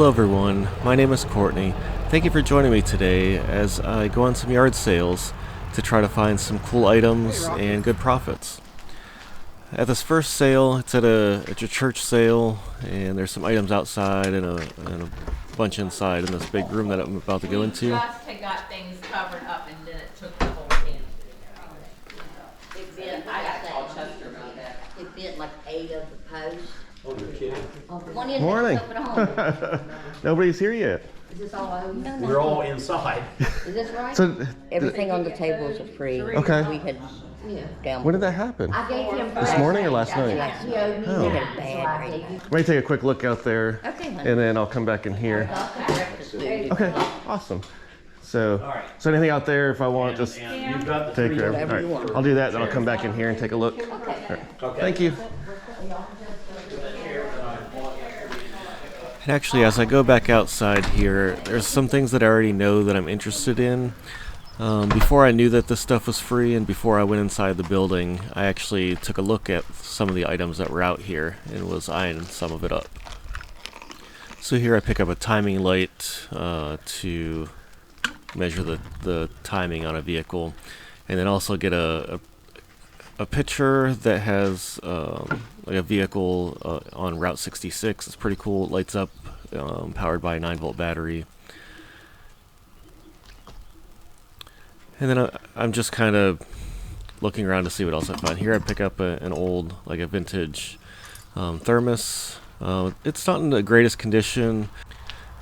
Hello everyone, my name is Courtney. Thank you for joining me today as I go on some yard sales to try to find some cool items and good profits. At this first sale, it's at a church sale, and there's some items outside and a bunch inside in this big room that I'm about to go into. We just had got things covered up and then it took the whole can. It bit, I got to call Chester about that. it bit like 8 of the posts. Oh, you're kidding? One in Morning. up at home. Nobody's here yet. Is this all over? We're all inside. Is this right? So, Everything on the tables are free. Okay. We had down. when did that happen? I gave him This morning or last night? Last night. Oh. We had a bad rating. Let me take a quick look out there, Okay, honey. and then I'll come back in here. Breakfast food. Okay, awesome. So anything out there if I want, just You've got the take three. care of it. Whatever All you right. want. I'll do that, then I'll come back in here and take a look. Okay. All right. Okay. Thank you. And actually, as I go back outside here, there's some things that I already know that I'm interested in. Before I knew that this stuff was free and before I went inside the building, I actually took a look at some of the items that were out here and was eyeing some of it up. So here I pick up a timing light to measure the timing on a vehicle, and then also get a picture that has like a vehicle on Route 66. It's pretty cool. It lights up, powered by a 9-volt battery. And then I'm just kind of looking around to see what else I find. Here I pick up an old, like a vintage thermos. It's not in the greatest condition,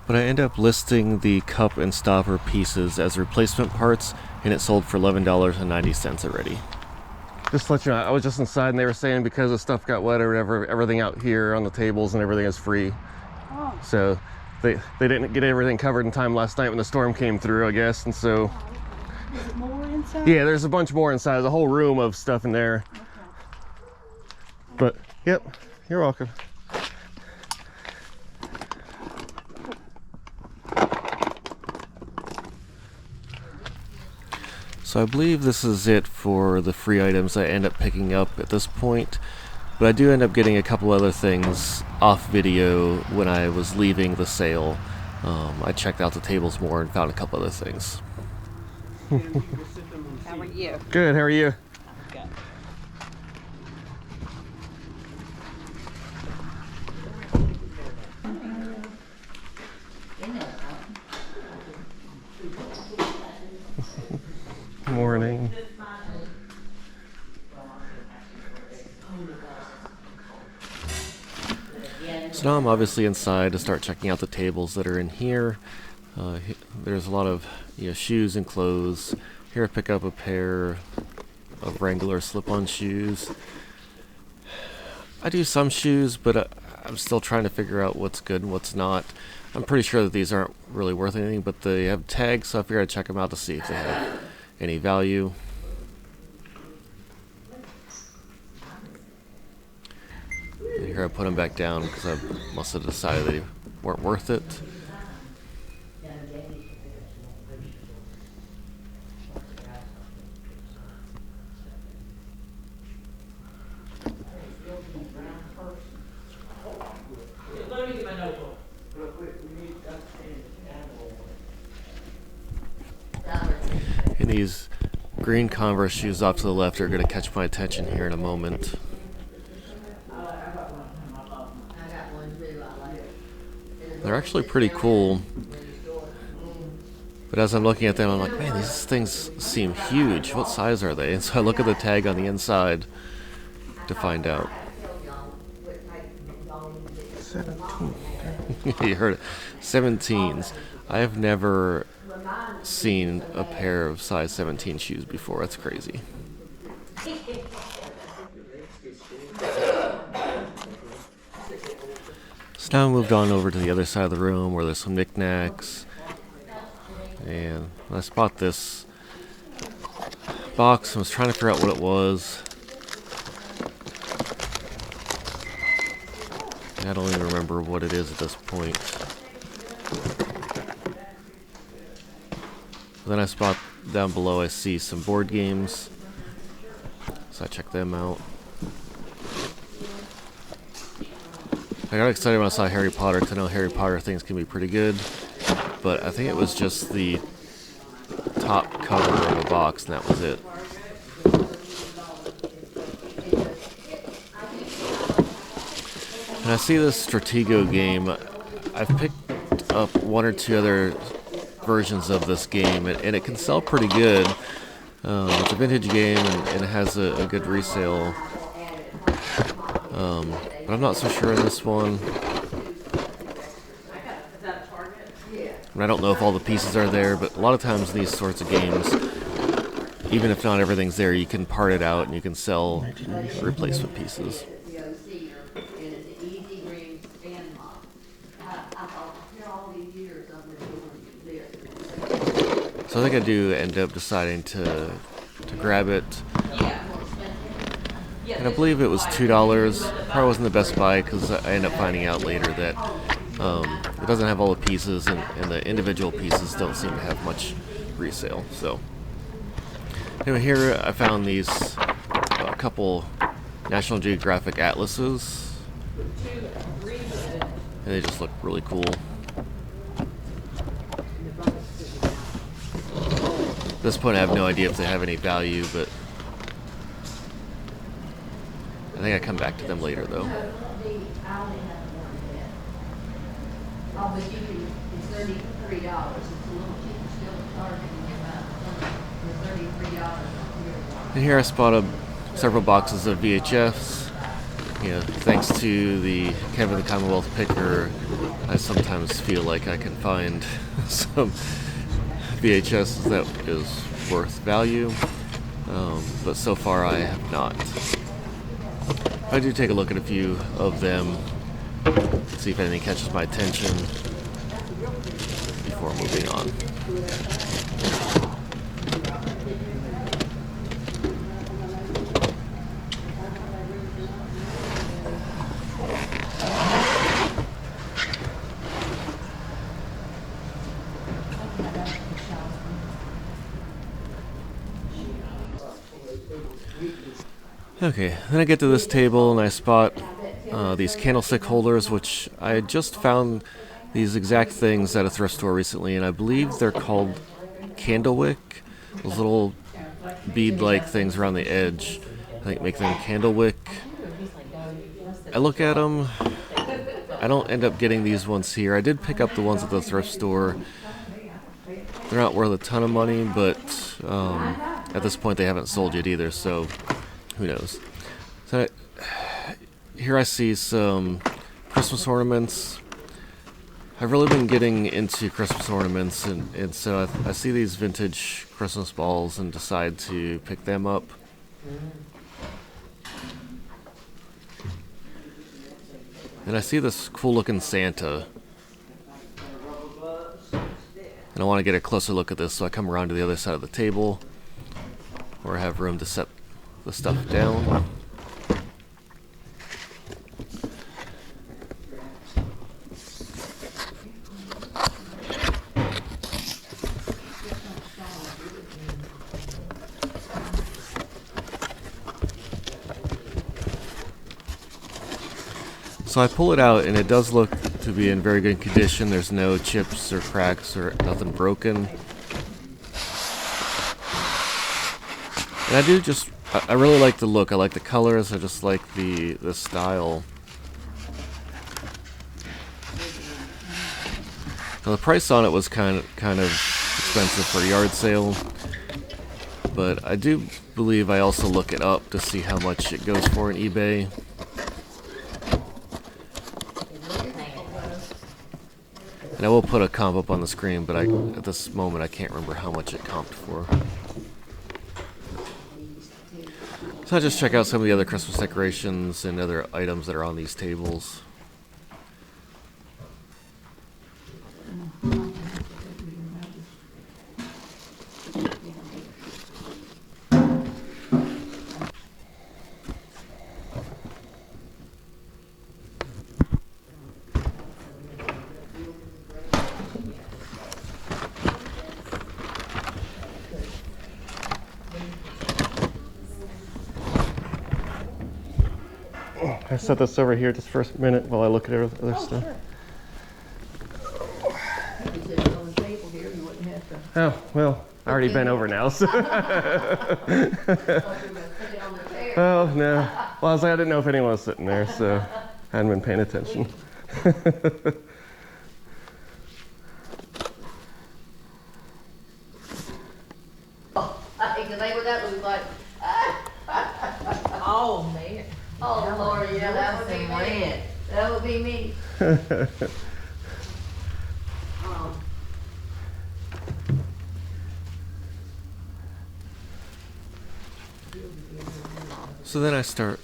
but I end up listing the cup and stopper pieces as replacement parts, and it sold for $11.90 already. Just to let you know, I was just inside and they were saying because the stuff got wet or whatever, everything out here on the tables and everything is free. Oh. So they didn't get everything covered in time last night when the storm came through, I guess, and so... Is it more inside? Yeah, there's a bunch more inside. There's a whole room of stuff in there. Okay. But, yep, you're welcome. So I believe this is it for the free items I end up picking up at this point. But I do end up getting a couple other things off video when I was leaving the sale. I checked out the tables more and found a couple other things. How are you? Good, how are you? Good. Morning. So now I'm obviously inside to start checking out the tables that are in here. There's a lot of shoes and clothes. Here I pick up a pair of Wrangler slip-on shoes. I do some shoes, but I'm still trying to figure out what's good and what's not. I'm pretty sure that these aren't really worth anything, but they have tags, so I figured I'd check them out to see if they have any value. And here I put them back down because I must have decided they weren't worth it. And these green Converse shoes off to the left are going to catch my attention here in a moment. They're actually pretty cool. But as I'm looking at them, I'm like, man, these things seem huge. What size are they? And so I look at the tag on the inside to find out. 17. You heard it. 17s. I have never seen a pair of size 17 shoes before. That's crazy. So now I moved on over to the other side of the room where there's some knickknacks. And I spot this box and was trying to figure out what it was. I don't even remember what it is at this point. Then I spot down below, I see some board games. So I check them out. I got excited when I saw Harry Potter, because I know Harry Potter things can be pretty good, but I think it was just the top cover of a box, and that was it. And I see this Stratego game. I've picked up one or two other versions of this game, and it can sell pretty good. It's a vintage game, and it has a good resale. But I'm not so sure in this one. And I don't know if all the pieces are there, but a lot of times in these sorts of games, even if not everything's there, you can part it out and you can sell replacement pieces. So I think I do end up deciding to grab it. And I believe it was $2. Probably wasn't the best buy because I ended up finding out later that it doesn't have all the pieces, and the individual pieces don't seem to have much resale. So anyway, here I found these a couple National Geographic atlases, and they just look really cool. At this point I have no idea if they have any value, but I think I come back to them later though. Oh, but you can, it's $33. It's a little cheaper still at Target than your amount for $33 And here I spotted several boxes of VHFs. You know, thanks to the Kevin the Commonwealth picker, I sometimes feel like I can find some VHS that is worth value, but so far I have not. I do take a look at a few of them, see if anything catches my attention before moving on. Okay, then I get to this table and I spot these candlestick holders, which I had just found these exact things at a thrift store recently, and I believe they're called candlewick. Those little bead-like things around the edge, I think make them candlewick. I look at them. I don't end up getting these ones here. I did pick up the ones at the thrift store. They're not worth a ton of money, but at this point they haven't sold yet either, so who knows. So here I see some Christmas ornaments. I've really been getting into Christmas ornaments, and so I see these vintage Christmas balls and decide to pick them up. And I see this cool looking Santa. And I want to get a closer look at this, so I come around to the other side of the table where I have room to set the stuff down. So I pull it out, and it does look to be in very good condition. There's no chips or cracks or nothing broken. And I really like the look. I like the colors. I just like the style. Now the price on it was kind of expensive for a yard sale, but I do believe I also look it up to see how much it goes for on eBay. And I will put a comp up on the screen, but at this moment I can't remember how much it comped for. So I'll just check out some of the other Christmas decorations and other items that are on these tables. I set this over here just for a minute while I look at other stuff. You could sit it on the table here, you wouldn't have to. Oh, well, I already bent over now, so. Put it on the chair. Oh, no. Well, I was like, I didn't know if anyone was sitting there, so I hadn't been paying attention. Because they would that look like, Oh, man. oh Lord, yeah, that would be me. That would be me. So then I start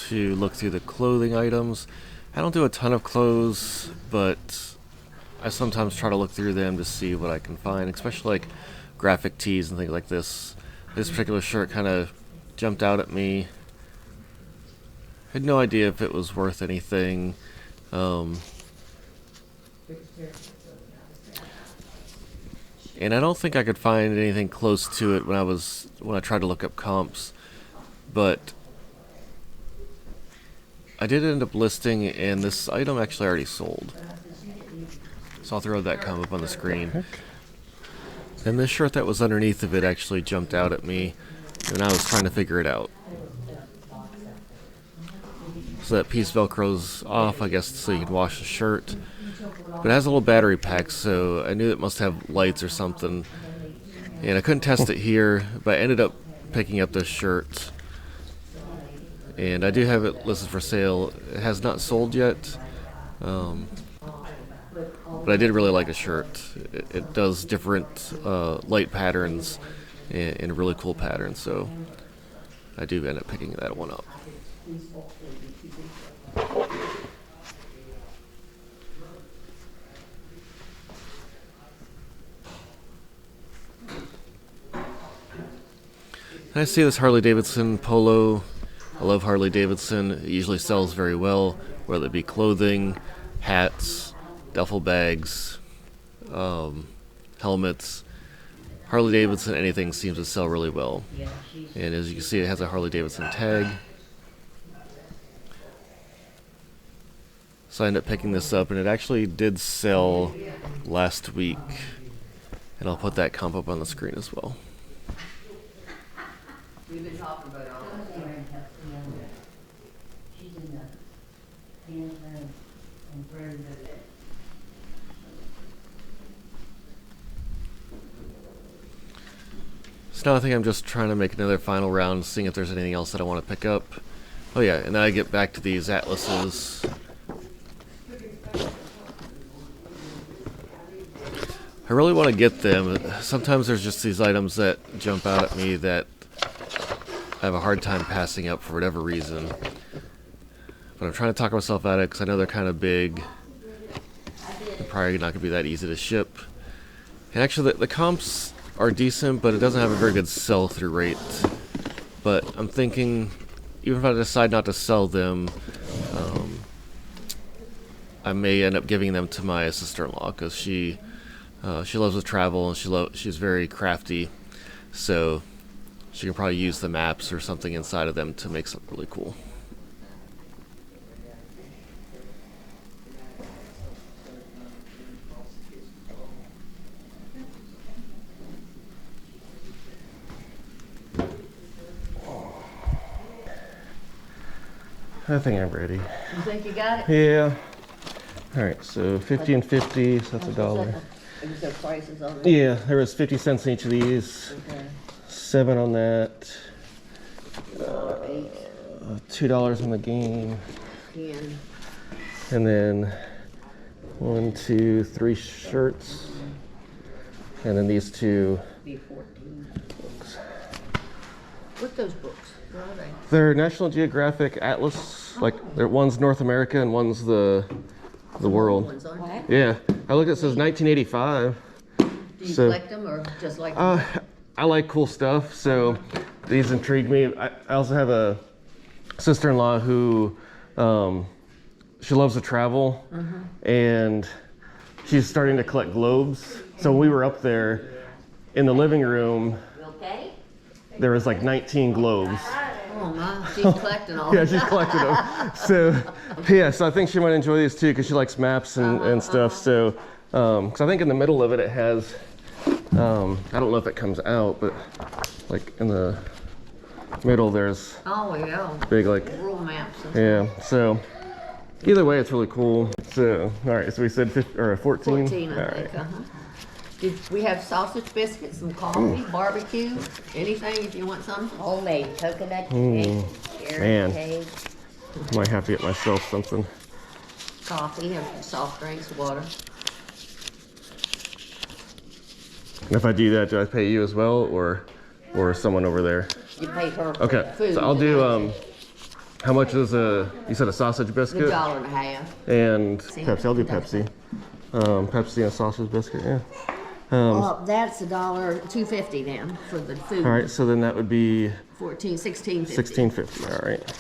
to look through the clothing items. I don't do a ton of clothes, but I sometimes try to look through them to see what I can find, especially like graphic tees and things like this. This particular shirt kind of jumped out at me. Had no idea if it was worth anything. And I don't think I could find anything close to it when I tried to look up comps, but I did end up listing, and this item actually already sold. So I'll throw that comp up on the screen. And this shirt that was underneath of it actually jumped out at me, and I was trying to figure it out. So that piece velcros off, I guess, so you can wash the shirt. But it has a little battery pack, so I knew it must have lights or something. And I couldn't test it here, but I ended up picking up this shirt. And I do have it listed for sale. It has not sold yet. But I did really like the shirt. It does different light patterns and a really cool pattern, so I do end up picking that one up. And I see this Harley Davidson polo. I love Harley Davidson. It usually sells very well, whether it be clothing, hats, duffel bags, helmets. Harley Davidson, anything seems to sell really well. And as you can see, it has a Harley Davidson tag. So I ended up picking this up, and it actually did sell last week. And I'll put that comp up on the screen as well. We've been talking about all this. So now I think I'm just trying to make another final round, seeing if there's anything else that I want to pick up. Oh yeah, and then I get back to these atlases. I really want to get them. Sometimes there's just these items that jump out at me that I have a hard time passing up for whatever reason. But I'm trying to talk myself out of it because I know they're kind of big. They're probably not going to be that easy to ship. And actually the comps are decent, but it doesn't have a very good sell-through rate. But I'm thinking, even if I decide not to sell them, I may end up giving them to my sister-in-law because she loves to travel and she's very crafty, so she can probably use the maps or something inside of them to make something really cool. I think I'm ready. You think you got it? Yeah. All right, so 50 and 50, so that's $1. Is there prices on it? Yeah, there was 50 cents in each of these. Okay. 7 on that. $8, $2 on the game. 10. And then 1, 2, 3 shirts. And then these 2 Be 14. books. What those books? Where are they? They're National Geographic Atlas. Like, one's North America and one's the world. Ones, aren't Yeah, I looked. It says 1985. they? Do you So- collect them or just like? I like cool stuff, so these intrigued me. I also have a sister-in-law who she loves to travel, and she's starting to collect globes. So we were up there in the living room. Okay. There was like 19 globes, Oh my, she's collecting all Yeah, of she's them. collected them. So, yeah, so I think she might enjoy these too because she likes maps and stuff. So, because I think in the middle of it, it has, I don't know if it comes out, but like in the middle, there's Oh, yeah. big like, Rural maps and yeah. So, either way, it's really cool. So, all right, so we said 15, or 14? 14, I All think. right. Did we have sausage biscuits, some coffee, barbecue, anything if you want some? Homemade coconut cake, Man. carrot cake. Might have to get myself something. Coffee, have soft drinks, water. And if I do that, do I pay you as well, or someone over there? You pay her for Okay, food. so I'll do, how much is you said a sausage biscuit? $1.50. And Pepsi, I'll do Pepsi. Pepsi and a sausage biscuit, yeah. That's $2.50 then for the food. All right, so then that would be 16.50. $16.50, all right.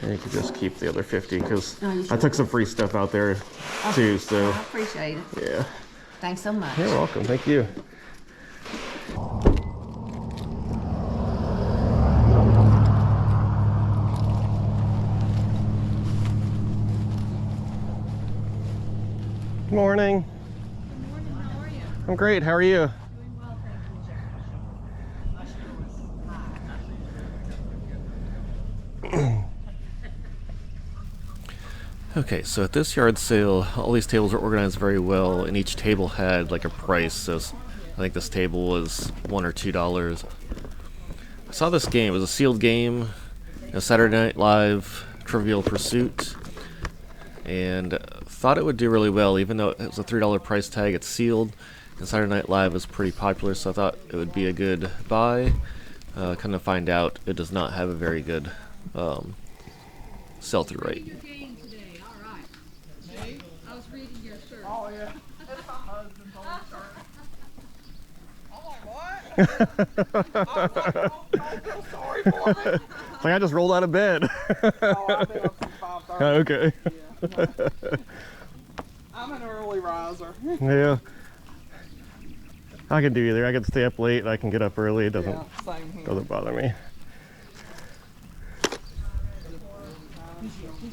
And you could just keep the other 50 because Oh, you I sure? took some free stuff out there too, so I appreciate it. yeah. Thanks so much. You're welcome, thank you. Good morning. Good morning, how are you? I'm great, how are you? Doing well, thank you. Okay, so at this yard sale, all these tables are organized very well, and each table had like a price. So I think this table was $1 or $2. I saw this game. It was a sealed game, Saturday Night Live Trivial Pursuit, and thought it would do really well, even though it was a $3 price tag. It's sealed, and Saturday Night Live is pretty popular, so I thought it would be a good buy. Kind of find out it does not have a very good sell-through rate. Your game today, all right. Hey, I was reading your shirt. Oh, yeah. That's my husband's old shirt. I'm like, what? Don't feel sorry for me. Like I just rolled out of bed. Oh, I've been up since 5:30. Okay. Yeah. I'm an early riser. Yeah. I can do either. I can stay up late. I can get up early. It doesn't Yeah, same here. doesn't bother me.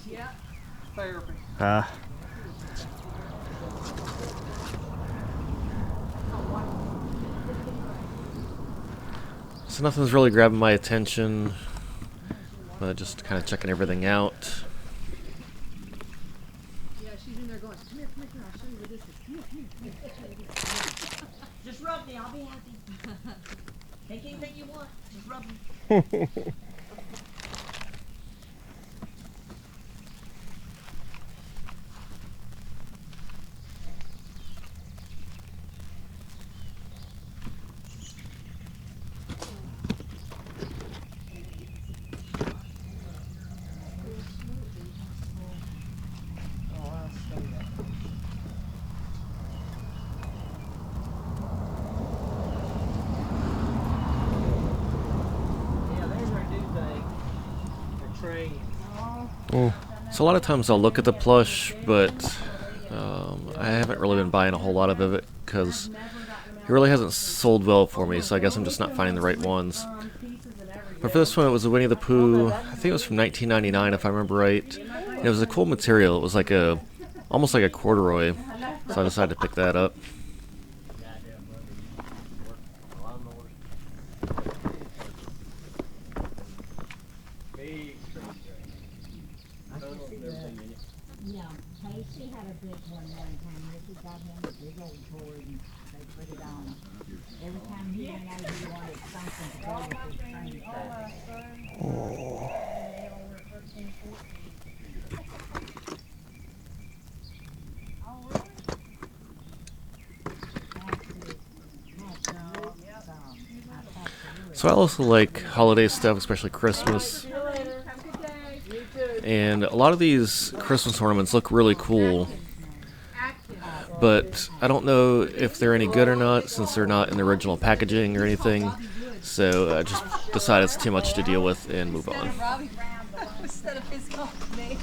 Yeah. Therapy. Ah. So nothing's really grabbing my attention. Just kind of checking everything out. Yeah, she's in there going, come here, I'll show you where this is. Come here. Just rub me, I'll be happy. Take anything you want, just rub me. Yeah, there's our new thing. Our train. So a lot of times I'll look at the plush, but I haven't really been buying a whole lot of it because it really hasn't sold well for me, so I guess I'm just not finding the right ones. But for this one, it was a Winnie the Pooh. I think it was from 1999, if I remember right. And it was a cool material. It was like almost like a corduroy, so I decided to pick that up. No, Casey had a big one time. Ricky got him a big old toy and they put it on. Every time he went over, he wanted something to go with his train set. So I also like holiday stuff, especially Christmas. And a lot of these Christmas ornaments look really cool, but I don't know if they're any good or not since they're not in the original packaging or anything. So I just decided it's too much to deal with and move on. Instead of his company.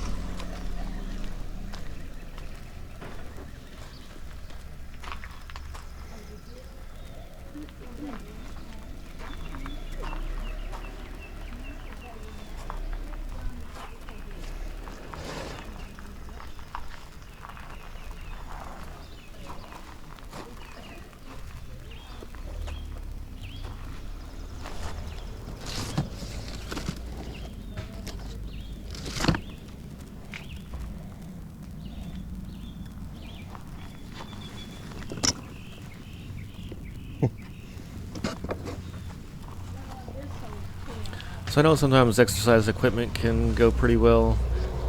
So I know sometimes exercise equipment can go pretty well,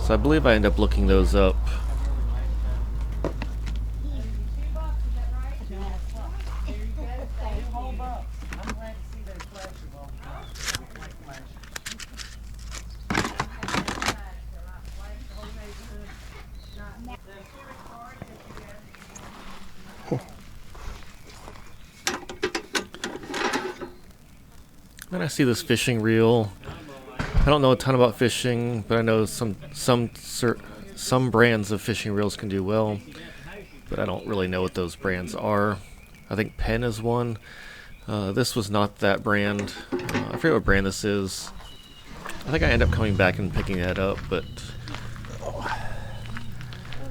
so I believe I end up looking those up. Then I see this fishing reel. I don't know a ton about fishing, but I know some brands of fishing reels can do well, but I don't really know what those brands are. I think Penn is one. This was not that brand. I forget what brand this is. I think I end up coming back and picking that up, but I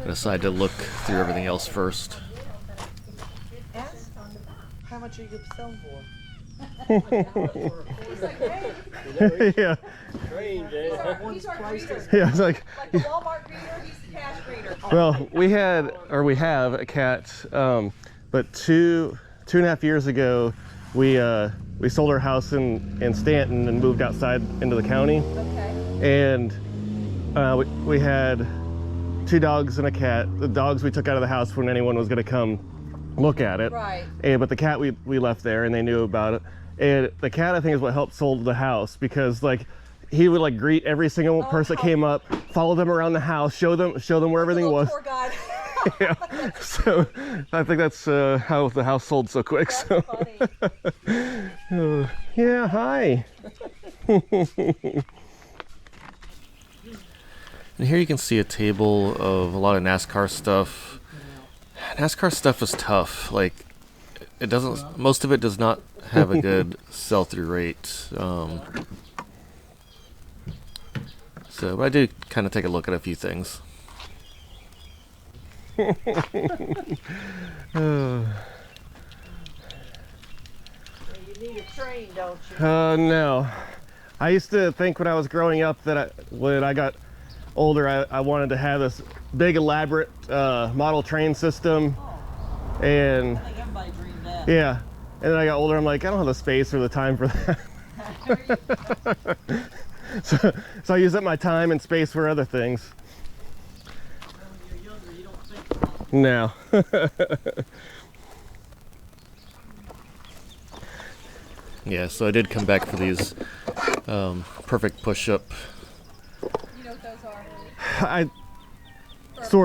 decided to look through everything else first. How much are you selling for? Yeah. These are greeters. Yeah, it's like The Walmart greeter, he's the cash greeter. well, we have a cat, but two and a half years ago, we sold our house in Stanton and moved outside into the county. Okay. And we had 2 dogs and a cat. The dogs we took out of the house when anyone was going to come look at it. Right. But the cat we left there, and they knew about it. And the cat, I think, is what helped sold the house, because like he would like greet every single person that came up, follow them around the house, show them where everything was. Tour guide. Yeah. So I think that's how the house sold so quick. That's funny. Yeah, hi. And here you can see a table of a lot of NASCAR stuff. NASCAR stuff is tough. Like, it doesn't. Most of it does not have a good sell-through rate. So, but I do kind of take a look at a few things. You need a train, don't you? No. I used to think when I was growing up that when I got older, I wanted to have this big, elaborate model train system. And I think everybody dreamed that. yeah. And then I got older, I'm like, I don't have the space or the time for that. So I use up my time and space for other things. When you're younger, you don't think about it. No. Yeah, so I did come back for these perfect push-up. You know what those are?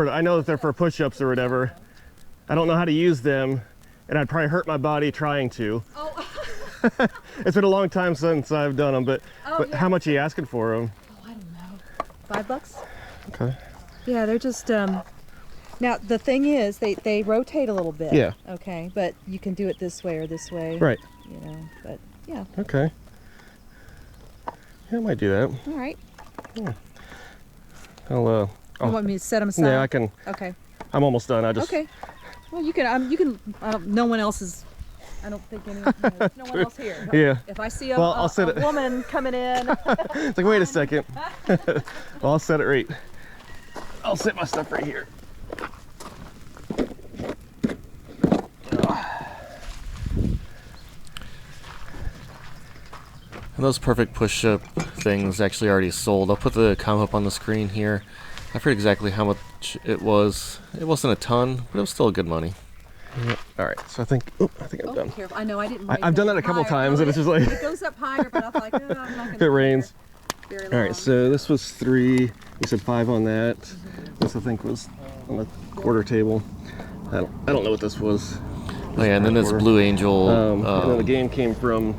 I know that they're for push-ups or whatever. I don't know how to use them, and I'd probably hurt my body trying to. Oh, It's been a long time since I've done them, but yeah. how much are you asking for them? I don't know. $5? Okay. Yeah, they're just now the thing is they rotate a little bit. Yeah. Okay, but you can do it this way or this way. Right. You know, but yeah. Okay. Yeah, I might do that. All right. I'll You want me to set them aside? yeah, I can. Okay. I'm almost done. I just. Okay. Well, you can. No one else is. I don't think anyone. No one else here. Yeah. If I see a I'll set it. woman coming in. It's like, wait a second. Well, I'll set it right. I'll set my stuff right here. And those perfect push-up things actually already sold. I'll put the count up on the screen here. I forget exactly how much it was. It wasn't a ton, but it was still good money. Yep. All right, so I think I'm done. Careful. I know I didn't. I've done that a couple times, and it's just like it goes up higher, but I was like, no, I'm not gonna. if it rains. Very All long. right, so this was 3. You said 5 on that. This I think was on the quarter table. I don't know what this was. Oh yeah, and then this Blue Angel And then the game came from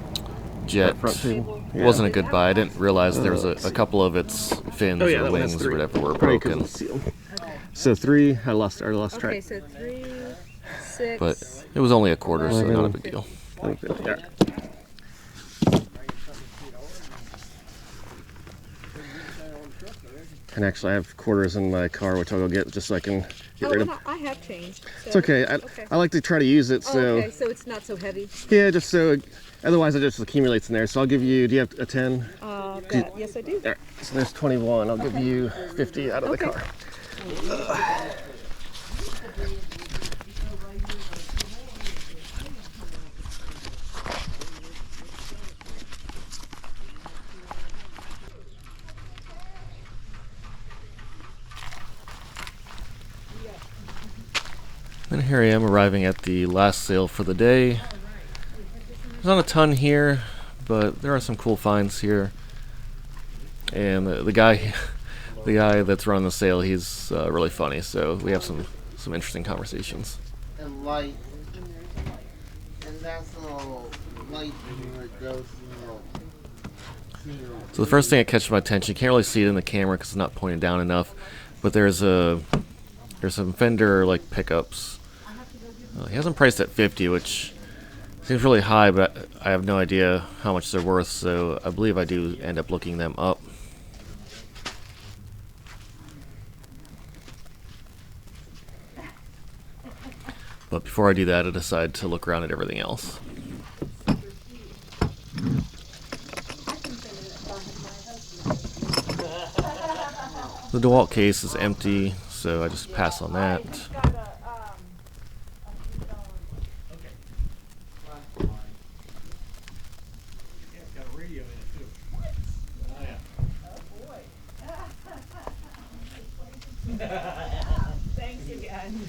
jet. front table. It wasn't a good buy. I didn't realize there was a couple of its fins Oh, yeah, or that one has wings 3. or whatever were Probably 'cause of broken. the seal. So 3. I lost Okay, track. so 3, 6. But it was only a quarter, so not a big deal. Yeah. And actually, I have quarters in my car, which I'll go get just so I can get rid of. I have changed. So. It's okay. I like to try to use it, so Okay, so it's not so heavy. yeah, just so. Otherwise, it just accumulates in there. So I'll give you. Do you have a 10? Yes, I do. All right. So there's 21. I'll give you 50 out of the Okay. car. And here I am arriving at the last sale for the day. There's not a ton here, but there are some cool finds here. And the guy that's running the sale, he's really funny, so we have some interesting conversations. And light, and that's all light that goes, So the first thing that catches my attention, you can't really see it in the camera because it's not pointed down enough, but there's some Fender like pickups. He has them priced at $50, which seems really high, but I have no idea how much they're worth, so I believe I do end up looking them up. But before I do that, I decide to look around at everything else. The DeWalt case is empty, so I just pass on that. Thanks again.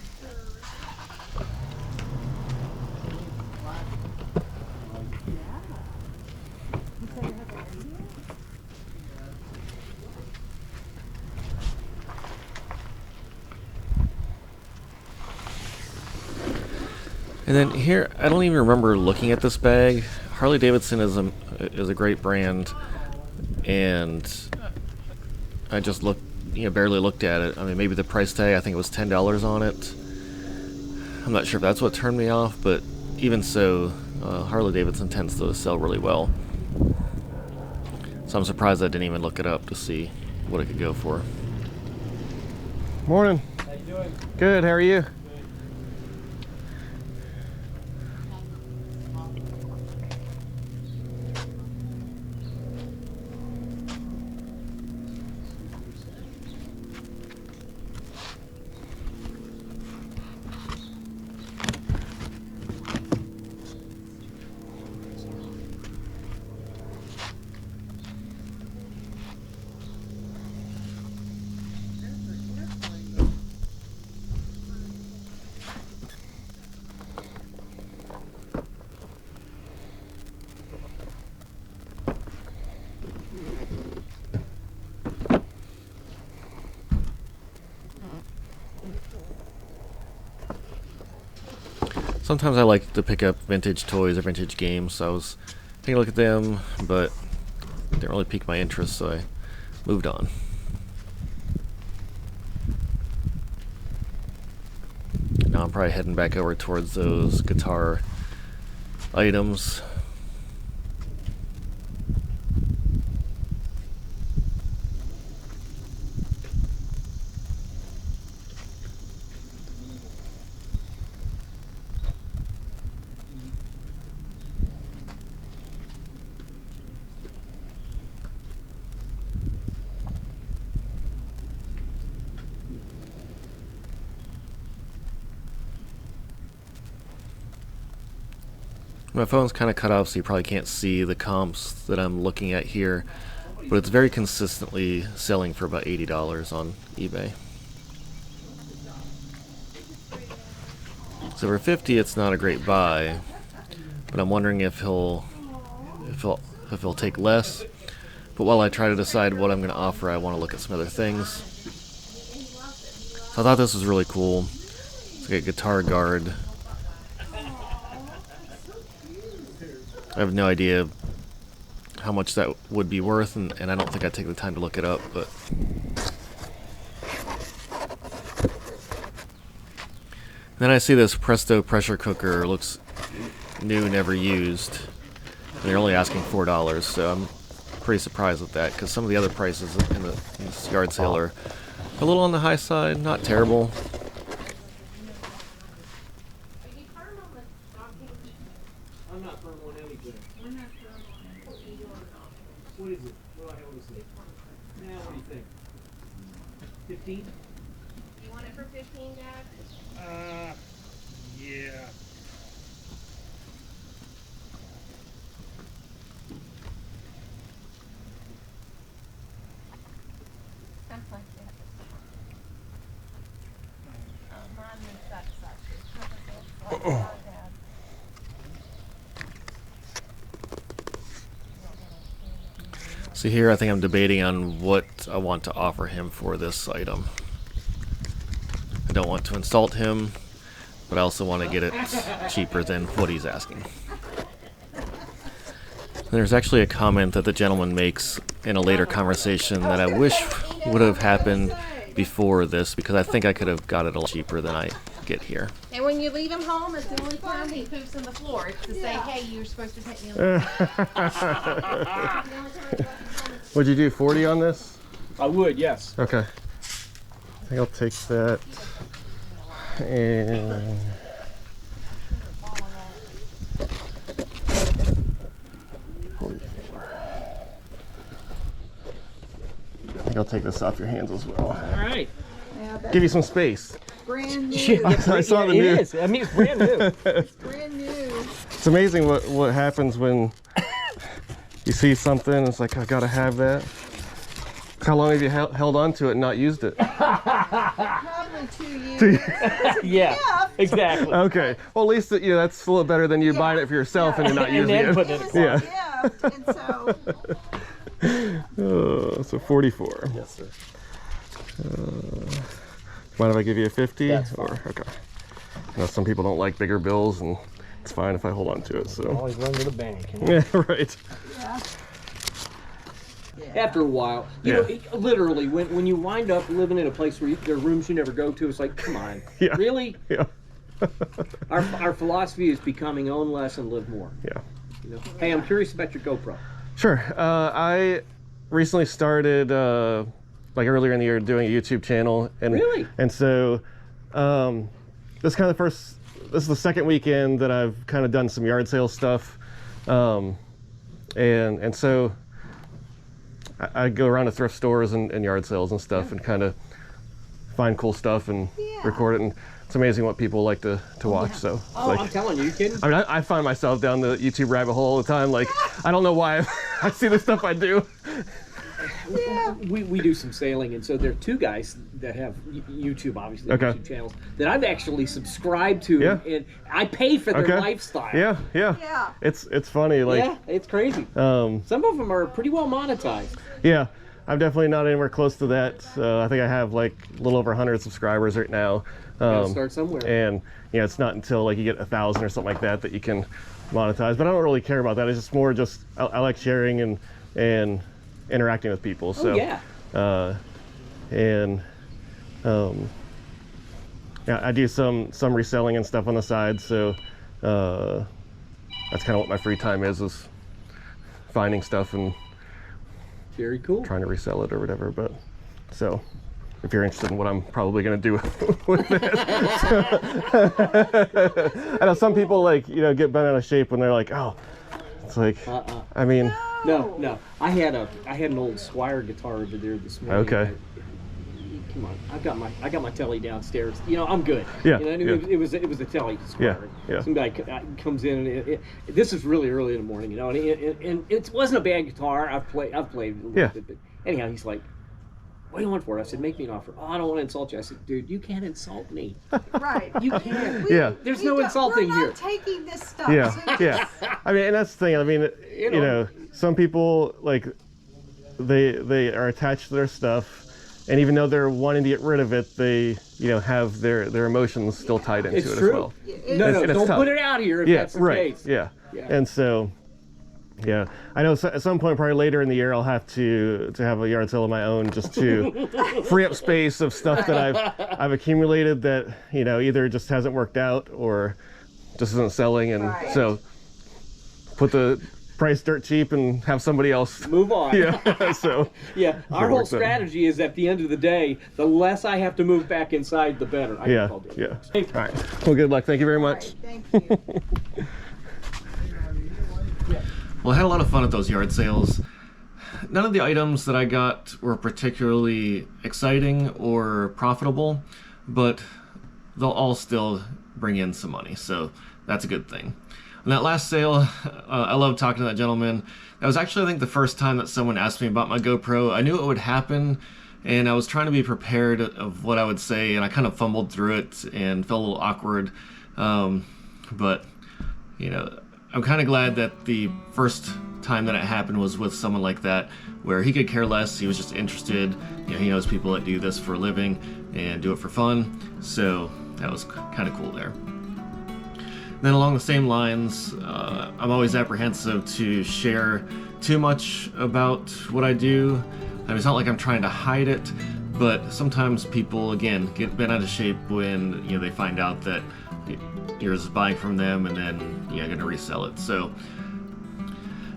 And then here, I don't even remember looking at this bag. Harley Davidson is a great brand, and I just barely looked at it. I mean, maybe the price tag, I think it was $10 on it. I'm not sure if that's what turned me off, but even so, Harley Davidson tends to sell really well. So I'm surprised I didn't even look it up to see what it could go for. Morning. How you doing? Good, how are you? Sometimes I like to pick up vintage toys or vintage games, so I was taking a look at them, but it didn't really pique my interest, so I moved on. Now I'm probably heading back over towards those guitar items. My phone's kind of cut off, so you probably can't see the comps that I'm looking at here, but it's very consistently selling for about $80 on eBay. So for $50, it's not a great buy, but I'm wondering if he'll take less. But while I try to decide what I'm going to offer, I want to look at some other things. So I thought this was really cool. It's like a guitar guard. I have no idea how much that would be worth, and I don't think I'd take the time to look it up, but... Then I see this Presto pressure cooker, looks new, never used, and they're only asking $4, so I'm pretty surprised with that, because some of the other prices in this yard sale are a little on the high side, not terrible. I'm not firm on anything. What is it? What do I have to say? Now, what do you think? 15? You want it for 15, Dad? Yeah. Stuff like that. Mine is that such. So here I think I'm debating on what I want to offer him for this item. I don't want to insult him, but I also want to get it cheaper than what he's asking. There's actually a comment that the gentleman makes in a later conversation that I wish would have happened before this, because I think I could have got it a lot cheaper than I get here. And when you leave him home, it's the only time he poops on the floor. It's to say, hey, you're supposed to take me on the Would you do 40 on this? I would, yes. Okay. I think I'll take that. And I think I'll take this off your hands as well. All right. Give you some space. Brand new. I saw the new. It is. I mean, it's brand new. Brand new. It's amazing what happens when you see something. It's like, I gotta have that. How long have you held on to it and not used it? Probably 2 years. Yeah, exactly. Okay. Well, at least that's a little better than you buying it for yourself and you're not using it. Putting it in It was a gift, and so So 44. Yes, sir. Mind if I give you a 50? That's fine. Or okay. I know some people don't like bigger bills, and it's fine if I hold on to it. So. Always run to the bank. Yeah. Right. yeah. After a while, you know, literally, when you wind up living in a place where there are rooms you never go to, it's like, come on, Yeah. really? Yeah. Our philosophy is becoming own less and live more. Yeah. You know? Hey, I'm curious about your GoPro. Sure. I recently started, like earlier in the year, doing a YouTube channel, and Really? and so this is the second weekend that I've kind of done some yard sale stuff, and so I go around to thrift stores and yard sales and stuff, and kind of find cool stuff and record it, and it's amazing what people like to watch. So Oh, like, I'm telling you, you kidding? I mean, I find myself down the YouTube rabbit hole all the time. Like, I don't know why I see the stuff I do. We do some sailing, and so there are two guys that have YouTube, obviously, Okay. YouTube channels that I've actually subscribed to, Yeah. and I pay for their Okay. lifestyle. Yeah. Yeah. It's funny. Like, Yeah, it's crazy. um, Some of them are pretty well monetized. yeah, I'm definitely not anywhere close to that. I think I have like a little over 100 subscribers right now. Gotta start somewhere. And it's not until like you get 1,000 or something like that you can monetize. But I don't really care about that. It's just more I like sharing and interacting with people. So yeah. Yeah, I do some reselling and stuff on the side. So that's kind of what my free time is finding stuff and Very cool. trying to resell it or whatever. But so if you're interested in what I'm probably going to do with this. I know some people get bent out of shape when they're like, oh, it's like, I mean. No. I had an old Squire guitar over there this morning. Okay. Come on, I got my telly downstairs. You know, I'm good. Yeah, You know, yeah. it was a telly Squire. Yeah. Somebody comes in, and this is really early in the morning. You know, and it wasn't a bad guitar. I've played a little Yeah. bit. But anyhow, he's like, "What do you want for it?" I said, "Make me an offer." "Oh, I don't want to insult you." I said, "Dude, you can't insult me. Right. You can't. Yeah. There's We no don't- insulting we're here." not taking this stuff. Yeah, serious. yeah. I mean, and that's the thing. I mean, You know. some people they are attached to their stuff, and even though they're wanting to get rid of it, they have their emotions still tied into It's it true. as well. No, And it's don't tough. put it out here if Yeah, that's the right. case. Yeah. Yeah. And so, yeah, I know at some point, probably later in the year, I'll have to have a yard sale of my own just to free up space of stuff that I've accumulated that either just hasn't worked out or just isn't selling, and Right. so put the price dirt cheap and have somebody else. Move on. Yeah. So Yeah, our it whole works out. strategy is at the end of the day, the less I have to move back inside, the better. I yeah, called it. yeah. All right. Well, good luck. Thank you very much. Thank you. Well, I had a lot of fun at those yard sales. None of the items that I got were particularly exciting or profitable, but they'll all still bring in some money, so that's a good thing. On that last sale, I love talking to that gentleman. That was actually, I think, the first time that someone asked me about my GoPro. I knew it would happen, and I was trying to be prepared of what I would say, and I kind of fumbled through it and felt a little awkward. But you know, I'm kind of glad that the first time that it happened was with someone like that, where he could care less. He was just interested. You know, he knows people that do this for a living and do it for fun. So that was kind of cool there. Then along the same lines, I'm always apprehensive to share too much about what I do. I mean, it's not like I'm trying to hide it, but sometimes people, again, get bent out of shape when, you know, they find out that you're just buying from them and then, you know, going to resell it. So,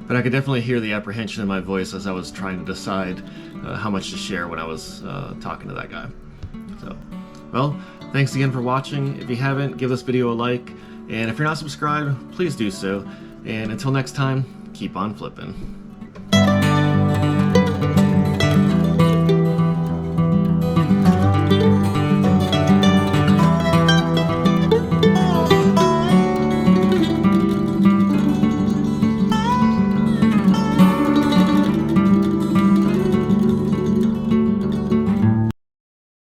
but I could definitely hear the apprehension in my voice as I was trying to decide how much to share when I was talking to that guy. So, well, thanks again for watching. If you haven't, give this video a like. And if you're not subscribed, please do so. And until next time, keep on flipping.